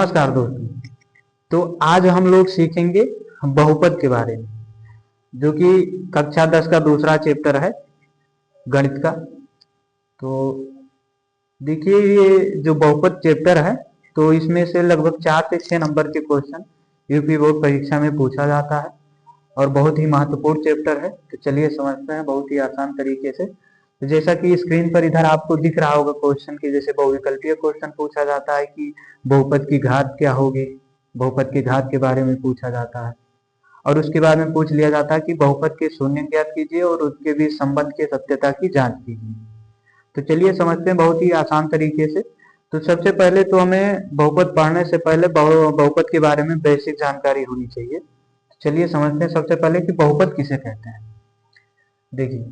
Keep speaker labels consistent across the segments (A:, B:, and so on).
A: नमस्कार दोस्तों। तो आज हम लोग सीखेंगे बहुपद के बारे में, जो कि कक्षा 10 का दूसरा चैप्टर है गणित का। तो देखिए, ये जो बहुपद चैप्टर है तो इसमें से लगभग 4 से 6 नंबर के क्वेश्चन यूपी बोर्ड परीक्षा में पूछा जाता है और बहुत ही महत्वपूर्ण चैप्टर है। तो चलिए समझते हैं बहुत ही आसान तरीके से। तो जैसा कि स्क्रीन पर इधर आपको दिख रहा होगा क्वेश्चन की, जैसे बहुविकल्पीय क्वेश्चन पूछा जाता है कि बहुपद की घात क्या होगी, बहुपद की घात के बारे में पूछा जाता है। और उसके बाद में पूछ लिया जाता है कि बहुपद के शून्य ज्ञात कीजिए और उसके बीच संबंध की सत्यता की जांच कीजिए। तो चलिए समझते हैं बहुत ही आसान तरीके से। तो सबसे पहले तो हमें बहुपद पढ़ने से पहले बहुपद के बारे में बेसिक जानकारी होनी चाहिए। चलिए समझते हैं सबसे पहले कि बहुपद किसे कहते हैं। देखिए,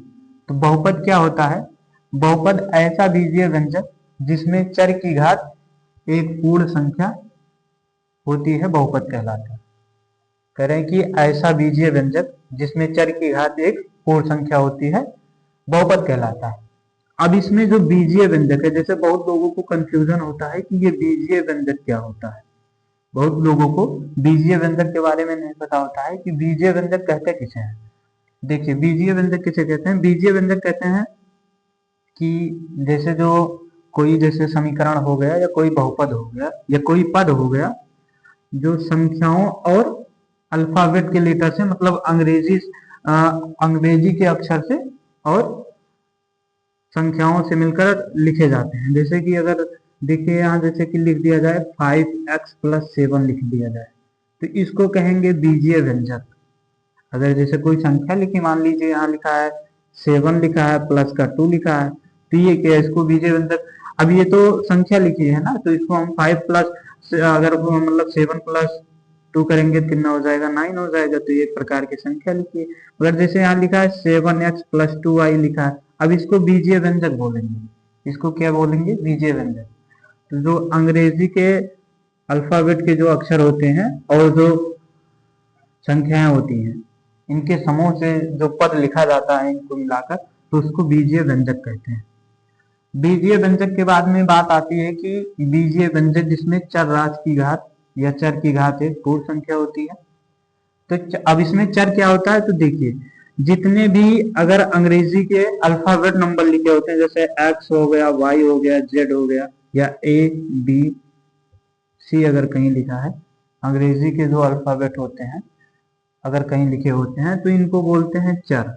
A: तो बहुपद क्या होता है। बहुपद ऐसा बीजीय व्यंजक जिसमें चर की घात एक पूर्ण संख्या होती है, बहुपद कहलाता है। कह रहे हैं कि ऐसा बीजीय व्यंजक जिसमें चर की घात एक पूर्ण संख्या होती है, बहुपद कहलाता है। अब इसमें जो बीजीय व्यंजक है, जैसे बहुत लोगों को कंफ्यूजन होता है कि ये बीजीय व्यंजक क्या होता है। बहुत लोगों को बीजीय व्यंजक के बारे में नहीं पता होता है कि बीजीय व्यंजक कहते किसे हैं। देखिए, बीजीय व्यंजक किसे कहते हैं। बीजीय व्यंजक कहते हैं कि जैसे जो कोई जैसे समीकरण हो गया या कोई बहुपद हो गया या कोई पद हो गया जो संख्याओं और अल्फाबेट के लेटर से, मतलब अंग्रेजी के अक्षर से और संख्याओं से मिलकर लिखे जाते हैं। जैसे कि अगर देखिए यहाँ जैसे कि लिख दिया जाए 5x+7 लिख दिया जाए, तो इसको कहेंगे बीजीय व्यंजक। अगर जैसे कोई संख्या लिखी, मान लीजिए यहाँ लिखा है 7 लिखा है प्लस का 2 लिखा है, तो ये क्या है, इसको बीजीय व्यंजक। अब ये तो संख्या लिखी है ना, तो इसको हम 5 प्लस अगर मतलब 7+2 करेंगे तो कितना हो जाएगा, 9 हो जाएगा। तो ये एक प्रकार की संख्या लिखी है। अगर जैसे यहाँ लिखा है 7x+2y लिखा है, अब इसको बीजीय व्यंजक बोलेंगे। इसको क्या बोलेंगे, बीजीय व्यंजक। तो जो अंग्रेजी के अल्फाबेट के जो अक्षर होते हैं और जो संख्याएं होती हैं, इनके समूह से जो पद लिखा जाता है इनको मिलाकर, तो उसको बीजीय व्यंजक कहते हैं। बीजीय व्यंजक के बाद में बात आती है कि बीजीय व्यंजक जिसमें चर राशि की घात या चर की घात एक पूर्ण संख्या होती है। तो अब इसमें चर क्या होता है, तो देखिए जितने भी अगर अंग्रेजी के अल्फाबेट नंबर लिखे होते हैं, जैसे एक्स हो गया, वाई हो गया, जेड हो गया, या ए बी सी अगर कहीं लिखा है, अंग्रेजी के जो अल्फाबेट होते हैं अगर कहीं लिखे होते हैं, तो इनको बोलते हैं चर।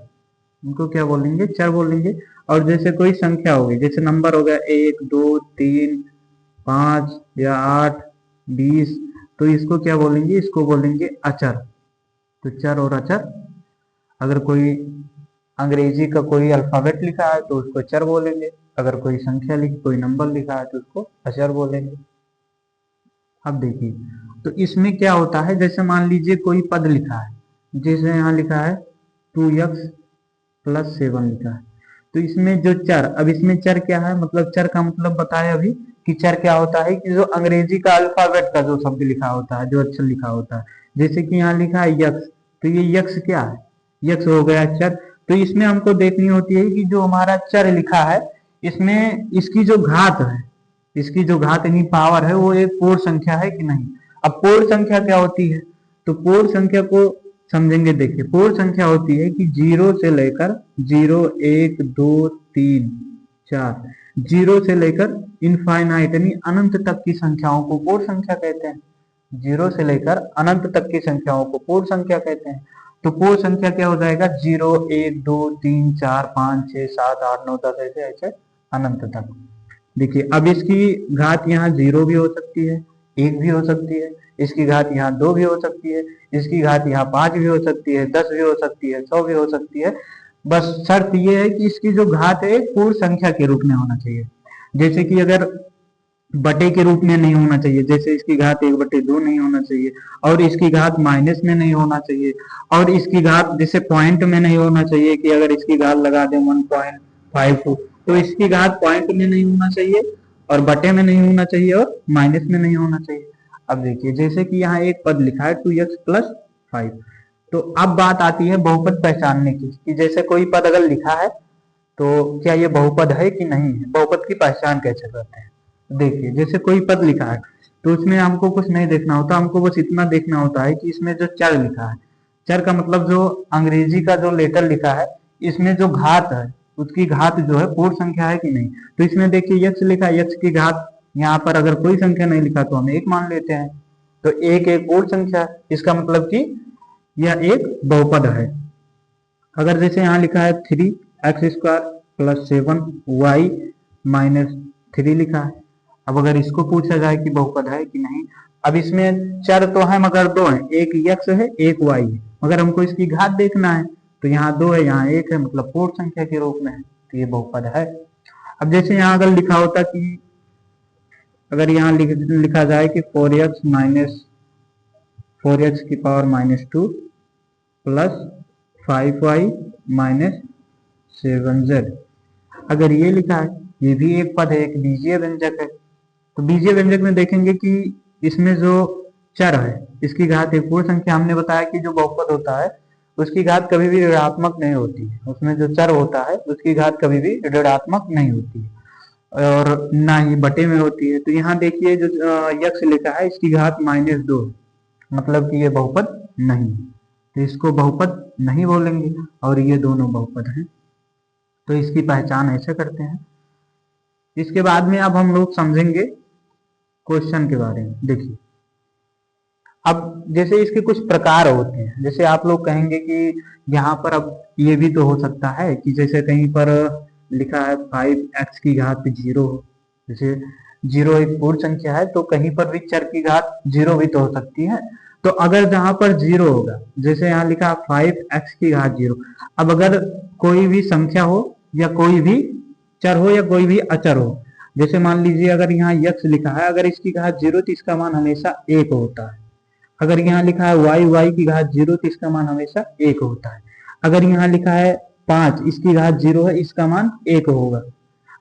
A: इनको क्या बोलेंगे, चर बोलेंगे। और जैसे कोई संख्या होगी, जैसे नंबर हो गया 1 2 3 5 या 8 20, तो इसको क्या बोलेंगे, इसको बोलेंगे अचर। तो चर और अचर, अगर कोई अंग्रेजी का कोई अल्फाबेट लिखा है तो उसको चर बोलेंगे, अगर कोई संख्या लिखी, कोई नंबर लिखा है तो उसको अचर बोलेंगे। अब देखिए, तो इसमें क्या होता है, जैसे मान लीजिए कोई पद लिखा है, जैसे यहाँ लिखा है 2x+7 लिखा है, तो इसमें जो चर, अब इसमें चर क्या है, मतलब चर का मतलब बताया अभी कि चर क्या होता है कि जो अंग्रेजी का अल्फाबेट का जो शब्द लिखा होता है, जो अक्षर लिखा होता है। जैसे कि यहाँ लिखा है यक्स, तो ये यक्स क्या है, यक्स हो गया चर। तो इसमें हमको देखनी होती है कि जो हमारा चर लिखा है, इसमें इसकी जो घात है, इसकी जो घात यानी पावर है, वो एक पूर्ण संख्या है कि नहीं। अब पूर्ण संख्या क्या होती है, तो पूर्ण संख्या को समझेंगे। देखिए, पूर्ण संख्या होती है कि 0 से लेकर 0 1 2 3 4, 0 से लेकर इनफाइनाइट यानी अनंत तक की संख्याओं को पूर्ण संख्या कहते हैं। 0 से लेकर अनंत तक की संख्याओं को पूर्ण संख्या कहते हैं। तो पूर्ण संख्या क्या हो जाएगा, 0 1 2 3 4 5 6 7 8 9 10 ऐसे ऐसे अनंत तक। देखिए, अब इसकी घात यहाँ 0 भी हो सकती है, 1 भी हो सकती है, इसकी घात यहाँ 2 भी हो सकती है, इसकी घात यहाँ 5 भी हो सकती है, 10 भी हो सकती है, 100 भी हो सकती है। बस शर्त ये है कि इसकी जो घात है पूर्ण संख्या के रूप में होना चाहिए। जैसे कि अगर बटे के रूप में नहीं होना चाहिए, जैसे इसकी घात 1/2 नहीं होना चाहिए, और इसकी घात माइनस में नहीं होना चाहिए, और इसकी घात जैसे पॉइंट में नहीं होना चाहिए कि अगर इसकी घात लगा दें 1.52, तो इसकी घात पॉइंट में नहीं होना चाहिए, और बटे में नहीं होना चाहिए, और माइनस में नहीं होना चाहिए। अब देखिए, जैसे कि यहाँ एक पद लिखा है 2x+5, तो अब बात आती है बहुपद पहचानने की, कि जैसे कोई पद अगर लिखा है तो क्या ये बहुपद है कि नहीं है, बहुपद की पहचान कैसे करते हैं। देखिए, जैसे कोई पद लिखा है तो उसमें हमको कुछ नहीं देखना होता, हमको बस इतना देखना होता है कि इसमें जो चर लिखा है, चर का मतलब जो अंग्रेजी का जो लेटर लिखा है, इसमें जो घात है उसकी घात जो है पूर्ण संख्या है कि नहीं। तो इसमें देखिए यक्ष लिखा है, यक्ष की घात, यहाँ पर अगर कोई संख्या नहीं लिखा तो हम एक मान लेते हैं, तो एक एक पूर्ण संख्या है, इसका मतलब कि यह एक बहुपद है। अगर जैसे यहाँ लिखा है 3x² + 7y - 3 लिखा है, अब अगर इसको पूछा जाए कि बहुपद है कि नहीं, अब इसमें चर तो है मगर दो है, एक यक्ष है एक वाई है, मगर हमको इसकी घात देखना है, तो यहाँ दो है यहाँ एक है, मतलब पूर्ण संख्या के रूप में है, तो ये बहुपद है। अब जैसे यहाँ अगर लिखा होता कि अगर यहाँ लिखा जाए कि 4x - 4x⁻² + 5y - 7z, अगर ये लिखा है, ये भी एक पद है, एक बीजीय व्यंजक है। तो बीजीय व्यंजक में देखेंगे कि इसमें जो चर है इसकी घात एक पूर्ण संख्या, हमने बताया कि जो बहुपद होता है उसकी घात कभी भी ऋणात्मक नहीं होती है, उसमें जो चर होता है उसकी घात कभी भी ऋणात्मक नहीं होती है और ना ही बटे में होती है। तो यहाँ देखिए जो यक्ष लिखा है इसकी घात -2, मतलब कि ये बहुपद नहीं है, तो इसको बहुपद नहीं बोलेंगे, और ये दोनों बहुपद हैं, तो इसकी पहचान ऐसे करते हैं। इसके बाद में अब हम लोग समझेंगे क्वेश्चन के बारे में। देखिए अब जैसे इसके कुछ प्रकार होते हैं, जैसे आप लोग कहेंगे कि यहाँ पर अब ये भी तो हो सकता है कि जैसे कहीं पर लिखा है 5x⁻0, जैसे 0 एक पूर्ण संख्या है, तो कहीं पर भी चर की घात 0 भी तो हो सकती है। तो अगर जहां पर 0 होगा, जैसे यहाँ लिखा 5x⁻0, अब अगर कोई भी संख्या हो या कोई भी चर हो या कोई भी अचर हो, जैसे मान लीजिए अगर यहाँ यक्ष लिखा है, अगर इसकी घात 0 तो इसका मान हमेशा 1 होता है। अगर यहाँ लिखा है y की घात 0 तो इसका मान हमेशा 1 होता है। अगर यहाँ लिखा है 5, इसकी घात 0 है, इसका मान 1 होगा।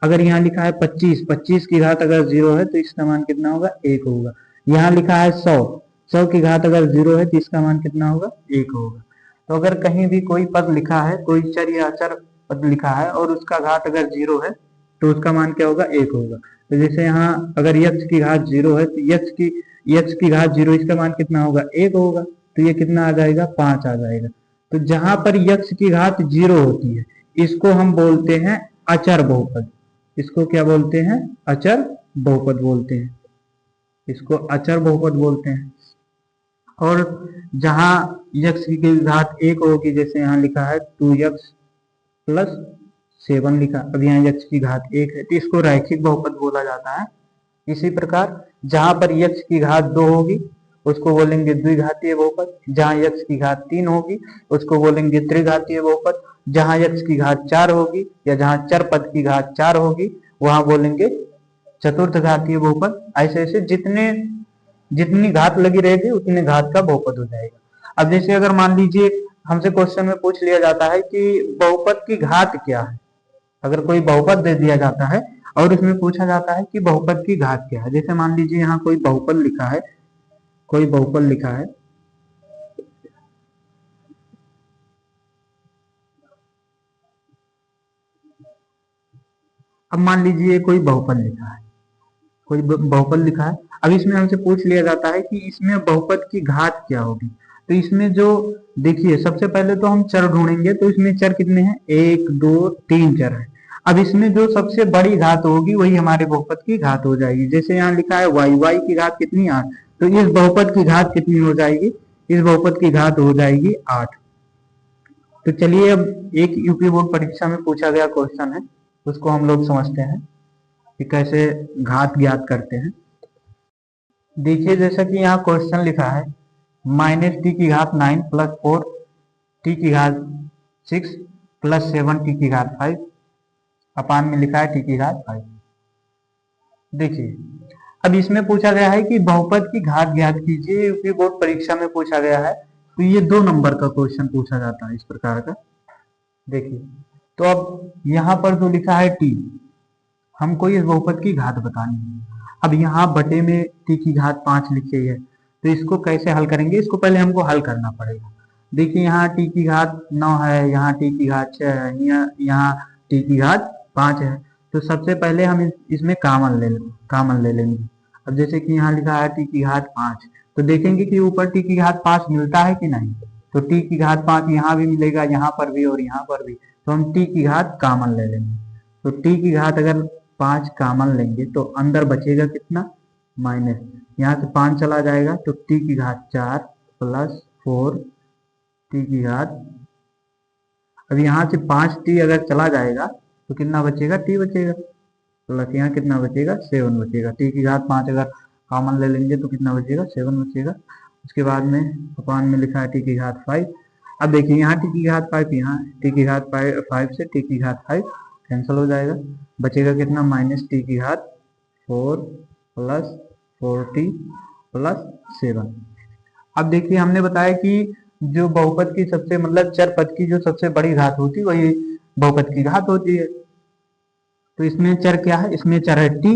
A: अगर यहाँ लिखा है 25 की घात अगर 0 है तो इसका मान कितना होगा, 1 होगा। यहाँ लिखा है 100 की घात अगर 0 है तो इसका मान कितना होगा, 1 होगा। तो अगर कहीं भी कोई पद लिखा है, कोई चर या अचर पद लिखा है और उसका घात अगर 0 है तो उसका मान क्या होगा, 1 होगा। तो जैसे यहाँ अगर यक्ष की घात 0 है तो यक्ष की घात 0, इसका मान कितना होगा, 1 होगा। तो ये कितना आ जाएगा, 5 आ जाएगा। तो जहां पर यक्ष की घात 0 होती है इसको हम बोलते हैं अचर बहुपद। इसको क्या बोलते हैं, अचर बहुपद बोलते हैं, इसको अचर बहुपद बोलते हैं। और जहां यक्ष की घात 1 होगी, जैसे यहाँ लिखा है 2x + 7 लिखा, अब यहाँ यक्ष की घात 1 है तो इसको रैखिक बहुपद बोला जाता है। इसी प्रकार जहां पर यक्ष की घात 2 होगी उसको बोलेंगे द्विघातीय बहुपद, जहां यक्ष की घात 3 होगी उसको बोलेंगे त्रिघातीय बहुपद, जहां यक्ष की घात 4 होगी या जहां चर पद की घात 4 होगी वहां बोलेंगे चतुर्थ घातीय बहुपद। ऐसे ऐसे जितनी घात लगी रहेगी उतने घात का बहुपद हो जाएगा। अब जैसे अगर मान लीजिए हमसे क्वेश्चन में पूछ लिया जाता है कि बहुपद की घात क्या है, अगर कोई बहुपद दे दिया जाता है और उसमें पूछा जाता है कि बहुपद की घात क्या है, जैसे मान लीजिए यहाँ कोई बहुपद लिखा है, कोई बहुपद लिखा है, अब मान लीजिए कोई बहुपद लिखा है, कोई बहुपद लिखा है, अब इसमें हमसे पूछ लिया जाता है कि इसमें बहुपद की घात क्या होगी। तो इसमें जो देखिए सबसे पहले तो हम चर ढूंढेंगे, तो इसमें चर कितने हैं, 1 2 3 चर है। अब इसमें जो सबसे बड़ी घात होगी वही हमारे बहुपद की घात हो जाएगी। जैसे यहाँ लिखा है y की घात कितनी, 8, तो इस बहुपद की घात कितनी हो जाएगी, इस बहुपद की घात हो जाएगी 8। तो चलिए अब एक यूपी बोर्ड परीक्षा में पूछा गया क्वेश्चन है, उसको हम लोग समझते हैं कि कैसे घात ज्ञात करते हैं। देखिए जैसा कि यहाँ क्वेश्चन लिखा है -t की घात 9 + 4t की घात 6 + 7t की घात 5, अपान में लिखा है t की घात 5। देखिए अब इसमें पूछा गया है कि बहुपद की घात ज्ञात कीजिए, यूपी बोर्ड परीक्षा में पूछा गया है, तो ये 2 नंबर का क्वेश्चन पूछा जाता है इस प्रकार का। देखिए तो अब यहाँ पर जो लिखा है t, हमको इस बहुपद की घात बतानी है। अब यहाँ बटे में t की घात 5 लिखी है, तो इसको कैसे हल करेंगे, इसको पहले हमको हल करना पड़ेगा। देखिए यहाँ t की घात 9 है, यहाँ t की घात 6 है, यहाँ t की घात 5 है। तो सबसे पहले हम इसमें कॉमन ले लेंगे। अब जैसे कि यहाँ लिखा है टी की घात 5, तो देखेंगे कि ऊपर टी की घात 5 मिलता है कि नहीं। तो टी की घात 5 यहाँ भी मिलेगा, यहाँ पर भी और यहाँ पर भी, तो हम टी की घात कॉमन ले लेंगे। तो टी की घात अगर 5 कॉमन लेंगे तो अंदर बचेगा कितना, माइनस, यहाँ से 5 चला जाएगा तो टी की घात 4 प्लस 4 टी की घात, अब यहाँ से 5t अगर चला जाएगा तो कितना बचेगा, t बचेगा, प्लस यहाँ कितना बचेगा, 7 बचेगा। टी की घात 5 अगर कॉमन ले लेंगे तो कितना बचेगा, 7 बचेगा। उसके बाद में अपान में लिखा है टी की घात 5। अब देखिए यहाँ टी की घात 5, यहाँ टी की घात 5 से टी की घात 5 कैंसिल हो जाएगा, बचेगा कितना, माइनस टी की घात 4 प्लस 4t प्लस 7। अब देखिए हमने बताया कि जो बहुपद की सबसे मतलब चर पद की जो सबसे बड़ी घात होती है वही बहुपद की घात होती है। तो इसमें चर क्या है, इसमें चर है टी,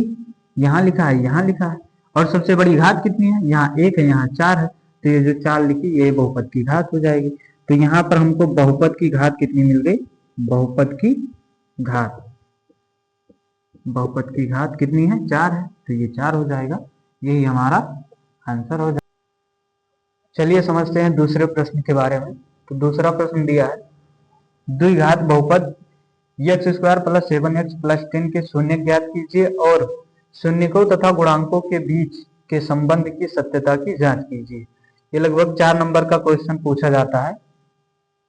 A: यहाँ लिखा है, यहाँ लिखा है, और सबसे बड़ी घात कितनी है, यहाँ 1 है, यहाँ 4 है, तो ये जो 4 लिखी ये बहुपद की घात हो जाएगी। तो यहाँ पर हमको बहुपद की घात कितनी मिल गई, बहुपद की घात, बहुपद की घात कितनी है, 4 है, तो ये 4 हो जाएगा, यही हमारा आंसर हो जाएगा। चलिए समझते हैं दूसरे प्रश्न के बारे में। तो दूसरा प्रश्न दिया है द्विघात बहुपद x square plus 7x plus 10 के शून्य ज्ञात कीजिए और शून्यकों तथा गुणांकों के बीच के संबंध की सत्यता की जांच कीजिए। ये लगभग 4 नंबर का क्वेश्चन पूछा जाता है।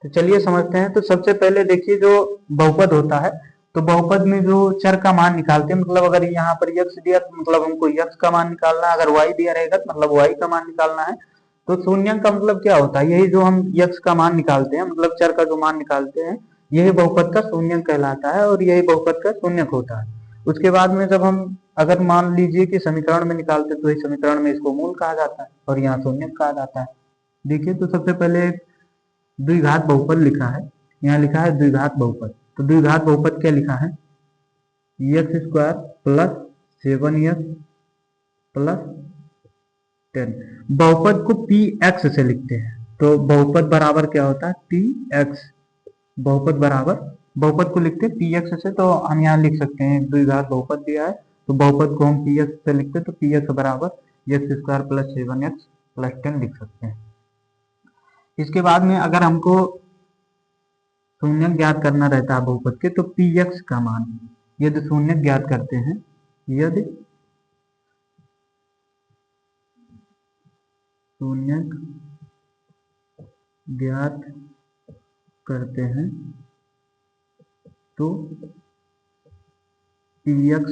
A: तो चलिए समझते हैं। तो सबसे पहले देखिए जो बहुपद होता है, तो बहुपद में जो चर का मान निकालते हैं, मतलब अगर यहाँ पर x दिया तो मतलब हमको x का मान निकालना है, अगर y दिया रहेगा तो मतलब y का मान निकालना है। तो शून्य का मतलब क्या होता है, यही जो हम x का मान निकालते हैं, मतलब चर का जो मान निकालते हैं, यही बहुपद का शून्य कहलाता है और यही बहुपद का शून्यक होता है। उसके बाद में जब हम अगर मान लीजिए कि समीकरण में निकालते तो इस समीकरण में इसको मूल कहा जाता है और यहाँ शून्यक कहा जाता है। देखिए तो सबसे पहले द्विघात बहुपद लिखा है, यहाँ लिखा है द्विघात बहुपद। तो द्विघात बहुपद क्या लिखा है, x square plus 7x plus 10। बहुपद को px से लिखते हैं, तो बहुपद बराबर क्या होता है, px। बहुपद बराबर, बहुपद को लिखते हैं px से, तो हम यहाँ लिख सकते हैं द्विघात बहुपद दिया है तो बहुपद को हम px से लिखते हैं, तो px बराबर x square plus 7x plus 10 लिख सकते हैं। इसके बाद में अगर हमको शून्य ज्ञात करना रहता है बहुपद के, तो px का मान यदि शून्य ज्ञात करते हैं, यदि शून्य ज्ञात करते हैं तो px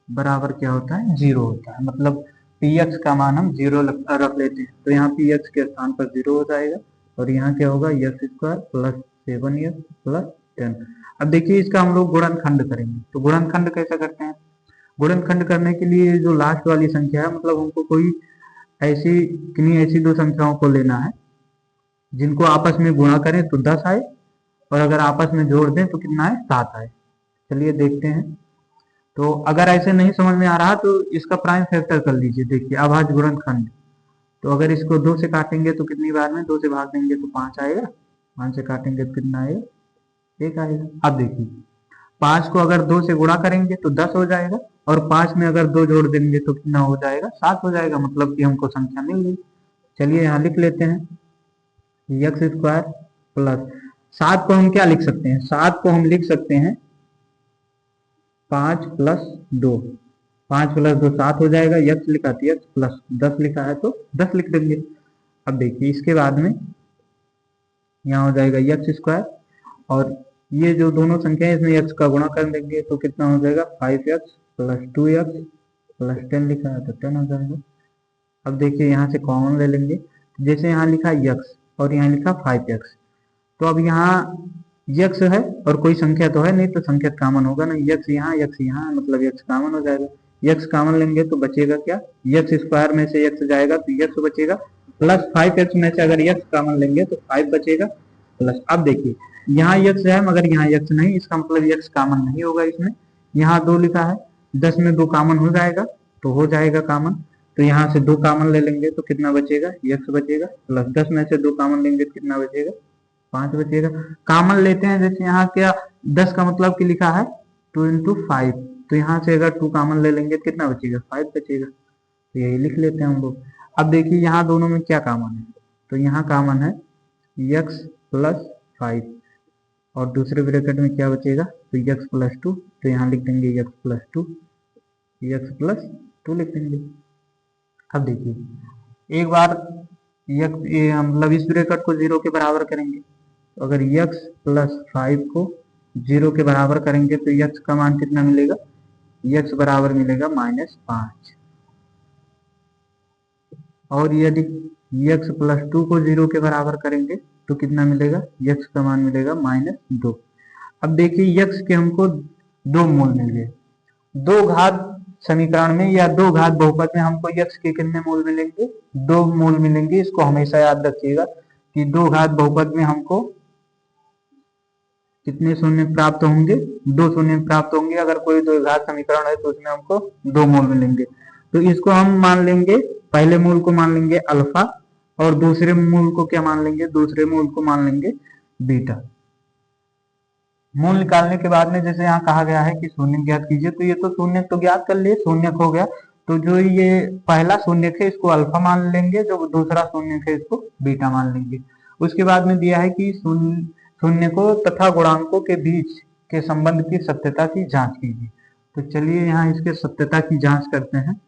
A: बराबर क्या होता है, 0 होता है। मतलब px का मान हम 0 रख लेते हैं, तो यहाँ px के स्थान पर 0 हो जाएगा और यहाँ क्या होगा, x square plus 7x plus 10। अब देखिए इसका हम लोग गुणनखंड करेंगे। तो गुणनखंड कैसे करते हैं, गुणनखंड करने के लिए जो लास्ट वाली संख्या है, मतलब हमको कोई ऐसी किन्हीं ऐसी दो संख्याओं को लेना है जिनको आपस में गुणा करें तो 10 आए और अगर आपस में जोड़ दें तो कितना आए, 7 आए। चलिए देखते हैं। तो अगर ऐसे नहीं समझ में आ रहा तो इसका प्राइम फैक्टर कर लीजिए। देखिए अभाज्य गुणनखंड, तो अगर इसको 2 से काटेंगे तो कितनी बार में 2 से भाग देंगे तो 5 आएगा, 5 से काटेंगे तो कितना आएगा, 1 आएगा। अब देखिए 5 को अगर 2 से गुणा करेंगे तो 10 हो जाएगा और 5 में अगर 2 जोड़ देंगे तो कितना हो जाएगा, 7 हो जाएगा। मतलब कि हमको संख्या मिल गई। चलिए यहाँ लिख लेते हैं x स्क्वायर प्लस 7 को हम क्या लिख सकते हैं, 7 को हम लिख सकते हैं 5 प्लस 2, 5 प्लस 2 7 हो जाएगा। x लिखा था x प्लस 10 लिखा है तो 10 लिख देंगे। अब देखिए इसके बाद में यहाँ हो जाएगा x स्क्वायर और ये जो दोनों संख्या है इसमें x का गुणा कर देंगे तो कितना हो जाएगा, 5x प्लस 2x प्लस 10 लिखा है तो 10 हो जाएगा। अब देखिए यहाँ से कॉमन ले लेंगे, जैसे यहाँ लिखा x और यहाँ लिखा 5x, तो अब यहाँ x है और कोई संख्या तो है नहीं तो संख्या कॉमन होगा ना, x यहाँ मतलब x कॉमन हो जाएगा। x कॉमन लेंगे तो बचेगा क्या, x स्क्वायर में से x जाएगा तो x बचेगा, प्लस 5x में से अगर x कॉमन लेंगे तो 5 बचेगा प्लस। अब देखिए यहाँ x है मगर यहाँ x नहीं, इसका मतलब x कॉमन नहीं होगा इसमें। यहाँ 2 लिखा है, 10 में 2 कॉमन हो जाएगा तो हो जाएगा कॉमन, तो यहाँ से 2 कॉमन ले लेंगे तो कितना बचेगा, x बचेगा, प्लस 10 में से 2 कॉमन लेंगे तो कितना बचेगा, 5 बचेगा। कॉमन लेते हैं, जैसे यहाँ क्या 10 का मतलब कि लिखा है 2 × 5, तो यहाँ से अगर 2 कॉमन ले लेंगे तो कितना बचेगा, 5 बचेगा। तो यही लिख लेते हैं हम लोग। अब देखिए यहाँ दोनों में क्या कॉमन है, तो यहाँ कॉमन है x प्लस 5 और दूसरे ब्रैकेट में क्या बचेगा, तो x प्लस 2, तो यहाँ लिख देंगे x प्लस 2, x प्लस 2 लिख देंगे। अब देखिए एक बार मतलब इस ब्रैकेट को 0 के बराबर करेंगे, तो अगर x प्लस 5 को 0 के बराबर करेंगे तो x का मान कितना मिलेगा, x बराबर मिलेगा -5। और यदि x प्लस 2 को 0 के बराबर करेंगे तो कितना मिलेगा, x का मान मिलेगा -2। अब देखिए x के हमको दो मूल मिल गए, दो घात समीकरण में या दो घात बहुपद में हमको x के कितने मूल मिलेंगे, दो मूल मिलेंगे। इसको हमेशा याद रखिएगा कि दो घात बहुपद में हमको कितने शून्य प्राप्त होंगे, दो शून्य प्राप्त होंगे। अगर कोई दो घात समीकरण है तो उसमें हमको दो मूल मिलेंगे। तो इसको हम मान लेंगे, पहले मूल को मान लेंगे अल्फा और दूसरे मूल को क्या मान लेंगे, दूसरे मूल को मान लेंगे बीटा। मूल निकालने के बाद में जैसे यहाँ कहा गया है कि शून्य ज्ञात कीजिए, तो ये तो शून्य तो ज्ञात कर लिए, शून्य हो गया। तो जो ये पहला शून्य है इसको अल्फा मान लेंगे, जो दूसरा शून्य है इसको बीटा मान लेंगे। उसके बाद में दिया है कि शून्य को तथा गुणांकों के बीच के संबंध की सत्यता की जांच कीजिए। तो चलिए यहाँ इसके सत्यता की जांच करते हैं।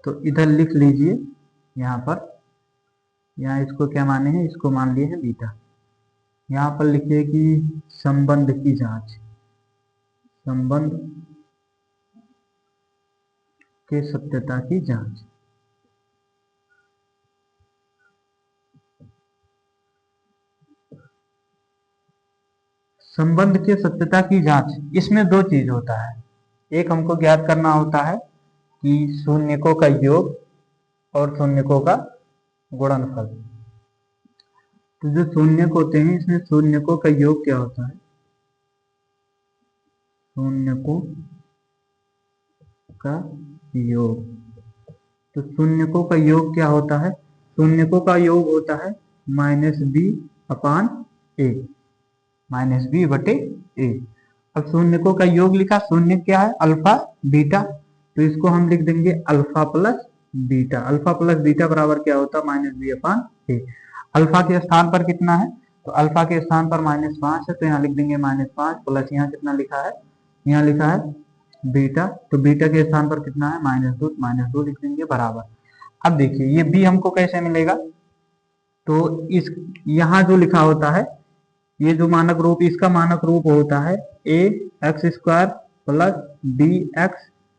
A: तो इधर लिख लीजिए, यहाँ पर, यहाँ इसको क्या माने हैं, इसको मान लिए हैं बीटा। यहाँ पर लिखिए कि संबंध की जांच, संबंध के सत्यता की जांच। संबंध के सत्यता की जांच, इसमें दो चीज होता है। एक हमको ज्ञात करना होता है कि शून्यकों का योग और शून्यकों का गुणनफल। तो जो शून्यक होते हैं इसमें शून्यकों का योग क्या होता है, शून्यकों का योग। तो शून्यकों का योग क्या होता है, शून्यकों का योग होता है -b/a, -b/a। अब शून्यकों का योग लिखा, शून्य क्या है, अल्फा बीटा, तो इसको हम लिख देंगे alpha plus beta. Alpha plus beta बराबर क्या होता है, -b/a। अल्फा के स्थान पर कितना है, तो अल्फा के स्थान पर -5 है, तो यहाँ लिख देंगे -5 प्लस यहाँ कितना लिखा है, यहाँ लिखा है बीटा, तो बीटा के स्थान पर कितना है, -2 लिख देंगे बराबर। अब देखिए ये b हमको कैसे मिलेगा, तो इस यहाँ जो लिखा होता है, ये जो मानक रूप, इसका मानक रूप होता है ax² plus bx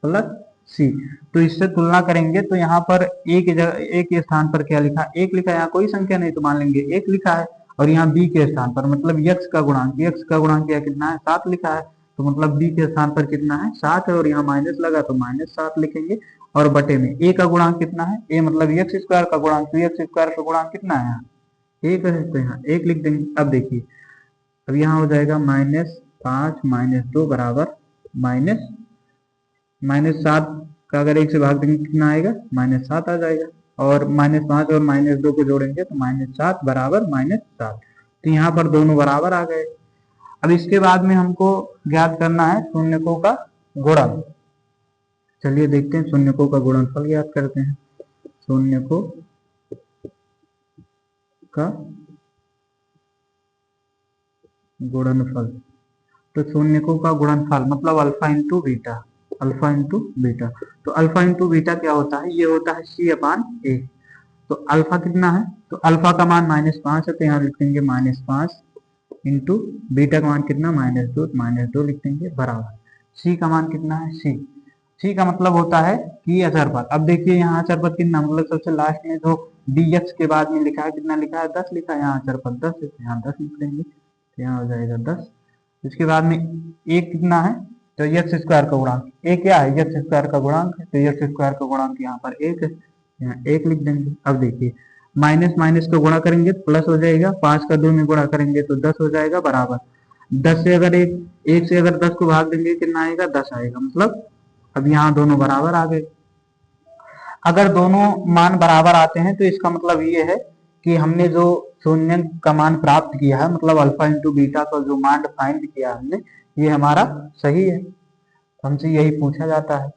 A: plus c। तो इससे तुलना करेंगे तो यहाँ पर एक के स्थान पर क्या लिखा, एक लिखा है, यहाँ कोई संख्या नहीं तो मान लेंगे एक लिखा है, और यहाँ b के स्थान पर मतलब x का गुणांक क्या कितना है, 7 लिखा है, तो मतलब b के स्थान पर कितना है, 7 है, और यहाँ माइनस लगा तो -7 लिखेंगे। और बटे में a का गुणांक कितना है, a मतलब x² का गुणांक, तो x² का गुणांक कितना है, यहाँ एक है, तो यहाँ एक लिख देंगे। अब देखिए अब यहाँ हो जाएगा -5 -2 बराबर -7 का अगर 1 से भाग देंगे कितना आएगा, -7 आ जाएगा, और -5 और -2 को जोड़ेंगे तो -7 बराबर -7। तो यहाँ पर दोनों बराबर आ गए। अब इसके बाद में हमको ज्ञात करना है शून्यकों का गुणन। चलिए देखते हैं शून्यकों का गुणनफल ज्ञात करते हैं। शून्यकों का गुणनफल, तो शून्यकों का गुणनफल मतलब alpha into beta, alpha into beta. तो अल्फा इंटू बीटा क्या होता है, ये होता है c/a। तो अल्फा कितना है, तो अल्फा का मान -5 है, तो यहाँ लिख देंगे -5 इंटू बीटा का मान कितना, -2 लिख देंगे बराबर। c का मान कितना है, c का मतलब होता है कि अचर पद। अब देखिए यहाँ अचर पद कितना, मतलब सबसे लास्ट में जो dx के बाद में लिखा है कितना लिखा है, 10 लिखा है, यहाँ अचर पद 10 है, यहाँ 10 लिख देंगे, यहाँ हो जाएगा 10। इसके बाद में एक कितना है, तो x² का गुणांक, a क्या है, x² का गुणांक है, तो x² का गुणांक यहाँ पर 1 है, यहाँ 1 लिख देंगे। अब देखिए माइनस माइनस को गुणा करेंगे तो प्लस हो जाएगा, 5 का 2 में गुणा करेंगे तो 10 हो जाएगा बराबर। 10 से अगर एक से अगर 10 को भाग देंगे कितना आएगा, 10 आएगा, मतलब अब यहाँ दोनों बराबर आ गए। अगर दोनों मान बराबर आते हैं तो इसका मतलब ये है कि हमने जो शून्य का मान प्राप्त किया है, मतलब अल्फा इंटू बीटा का जो मान फाइंड किया हमने, ये हमारा सही है। हमसे यही पूछा जाता है।